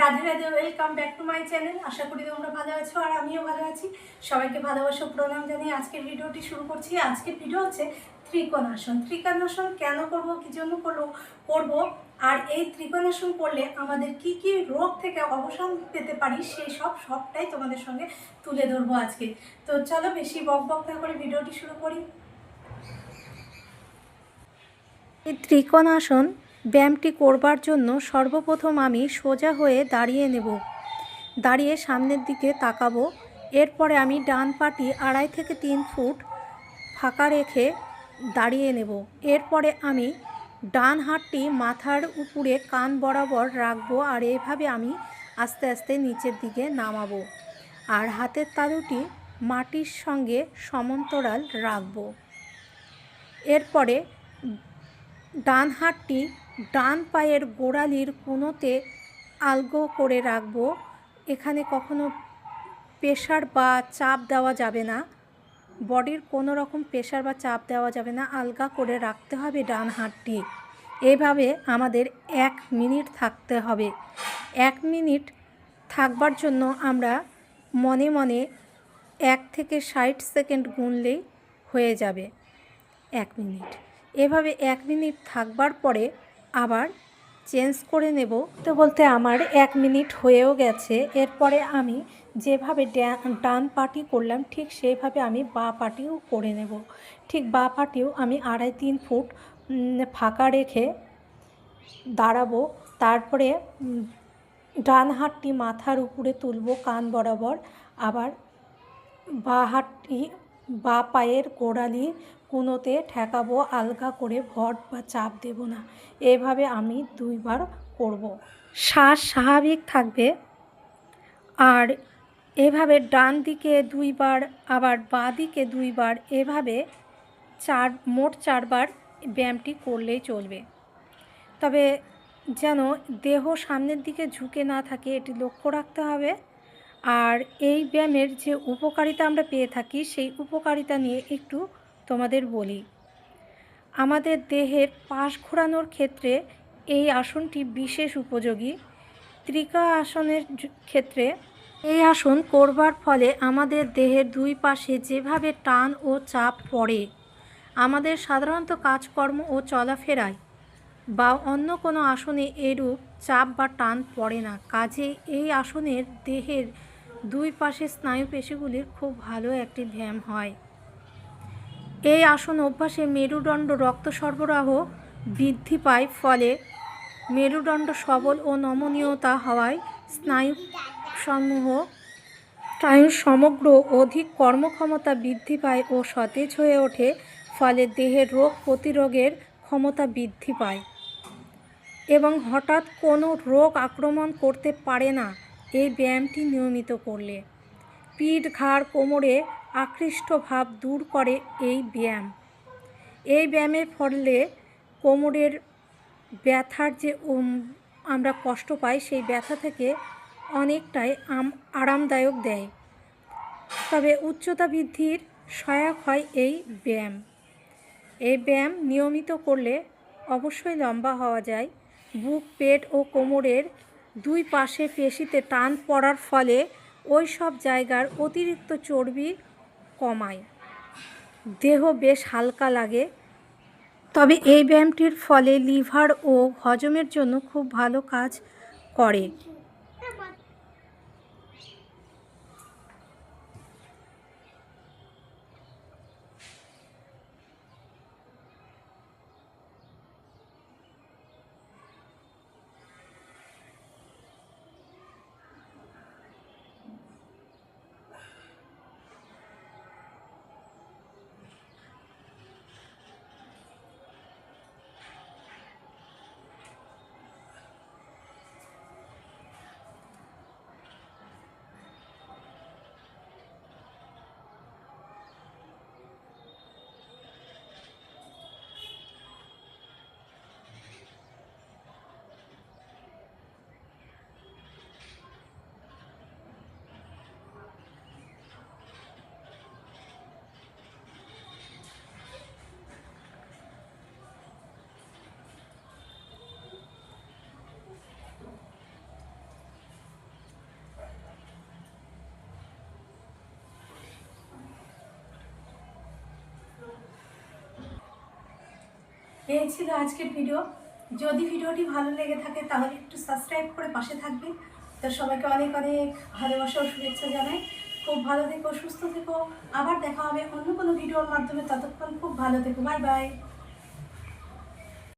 Radhe Radhe, welcome back to my channel. আশা করি তোমরা ভালো আছো আর আমিও ভালো আছি। সবাইকে ভালোবাসা প্রণাম জানিয়ে আজকের ভিডিওটি শুরু করছি। আজকের ভিডিও হচ্ছে ত্রিকোণাসন। ত্রিকোণাসন কেন করব, কী জন্য করব, আর এই ত্রিকোণাসন করলে আমাদের কি কি রোগ থেকে অবসান পেতে পারি সেই সবটাই তোমাদের সঙ্গে তুলে ধরবো আজকে। তো চলো বেশি বক বক না করে ভিডিওটি শুরু করি। এই ত্রিকোণাসন ব্যায়ামটি করবার জন্য সর্বপ্রথম আমি সোজা হয়ে দাঁড়িয়ে নেব। দাঁড়িয়ে সামনের দিকে তাকাবো। এরপরে আমি ডান পাটি 2.5 থেকে 3 ফুট ফাঁকা রেখে দাঁড়িয়ে নেব। এরপরে আমি ডান হাতটি মাথার উপরে কান বরাবর রাখবো, আর এইভাবে আমি আস্তে আস্তে নিচের দিকে নামাবো, আর হাতের তালুটি মাটির সঙ্গে সমান্তরাল রাখবো। এরপরে ডান হাতটি ডান পায়ের গোড়ালির কোণতে আলগো করে রাখবো। এখানে কখনো প্রেশার বা চাপ দেওয়া যাবে না, বডির কোনো রকম প্রেশার বা চাপ দেওয়া যাবে না, আলগা করে রাখতে হবে ডান হাতটি। এভাবে আমাদের 1 মিনিট থাকতে হবে। 1 মিনিট থাকবার জন্য আমরা মনে মনে 1 থেকে 60 সেকেন্ড গুনলেই হয়ে যাবে 1 মিনিট। এভাবে 1 মিনিট থাকবার পরে আবার চেঞ্জ করে নেব। তো বলতে আমার 1 মিনিট হয়েও গেছে। এরপরে আমি যেভাবে ডান পাটি করলাম ঠিক সেইভাবে আমি বাঁ পাটিও করে নেব। ঠিক বাঁ পাটিও আমি 2.5-3 ফুট ফাঁকা রেখে দাঁড়াবো। তারপরে ডান হাতটি মাথার উপরে তুলব কান বরাবর, আবার বাঁ হাতটি বাঁ পায়ের গোড়ালি কোণতে ঠেকাবো, আলগা করে ভর বা চাপ দেব না। এভাবে আমি 2 বার করব। শ্বাস স্বাভাবিক থাকবে। আর এভাবে ডান দিকে 2 বার, আবার বাঁ দিকে 2 বার, এভাবে মোট 4 বার ব্যায়ামটি করলেই চলবে। তবে যেন দেহ সামনের দিকে ঝুঁকে না থাকে, এটি লক্ষ্য রাখতে হবে। আর এই ব্যায়ামের যে উপকারিতা আমরা পেয়ে থাকি সেই উপকারিতা নিয়ে একটু তোমাদের বলি। আমাদের দেহের পাশ ঘোরানোর ক্ষেত্রে এই আসনটি বিশেষ উপযোগী। ত্রিকোণাসনের ক্ষেত্রে এই আসন করবার ফলে আমাদের দেহের 2 পাশে যেভাবে টান ও চাপ পড়ে, আমাদের সাধারণত কাজকর্ম ও চলাফেরায় বা অন্য কোনো আসনে এরূপ চাপ বা টান পড়ে না। কাজেই এই আসনের দেহের 2 পাশের স্নায়ুপেশিগুলির খুব ভালো একটি ব্যায়াম হয়। এই আসন অভ্যাসে মেরুদণ্ড রক্ত সরবরাহ বৃদ্ধি পায়, ফলে মেরুদণ্ড সবল ও নমনীয়তা হওয়ায় স্নায়ুর সমগ্র অধিক কর্মক্ষমতা বৃদ্ধি পায় ও সতেজ হয়ে ওঠে, ফলে দেহের রোগ প্রতিরোধের ক্ষমতা বৃদ্ধি পায় এবং হঠাৎ কোনো রোগ আক্রমণ করতে পারে না এই ব্যায়ামটি নিয়মিত করলে। পিঠ, ঘাড়, কোমরে আকৃষ্ট ভাব দূর করে এই ব্যায়াম। এই ব্যায়ামের ফলে কোমরের ব্যথার যে আমরা কষ্ট পাই সেই ব্যথা থেকে অনেকটাই আরামদায়ক দেয়। তবে উচ্চতা বৃদ্ধির সহায়ক হয় এই ব্যায়াম। এই ব্যায়াম নিয়মিত করলে অবশ্যই লম্বা হওয়া যায়। বুক, পেট ও কোমরের 2 পাশে পেশিতে টান পড়ার ফলে ওই সব জায়গার অতিরিক্ত চর্বি কমায়, দেহ বেশ হালকা লাগে। তবে এই ব্যায়ামটির ফলে লিভার ও হজমের জন্য খুব ভালো কাজ করে। এই ছিল আজকের ভিডিও। যদি ভিডিওটি ভালো লেগে থাকে তাহলে একটু সাবস্ক্রাইব করে পাশে থাকবে। তো সবাইকে অনেক অনেক ভালোবাসা ও শুভেচ্ছা জানাই। খুব ভালো থেকো, সুস্থ থেকো। আবার দেখা হবে অন্য কোনো ভিডিওর মাধ্যমে। ততক্ষণ খুব ভালো থেকো। Bye bye.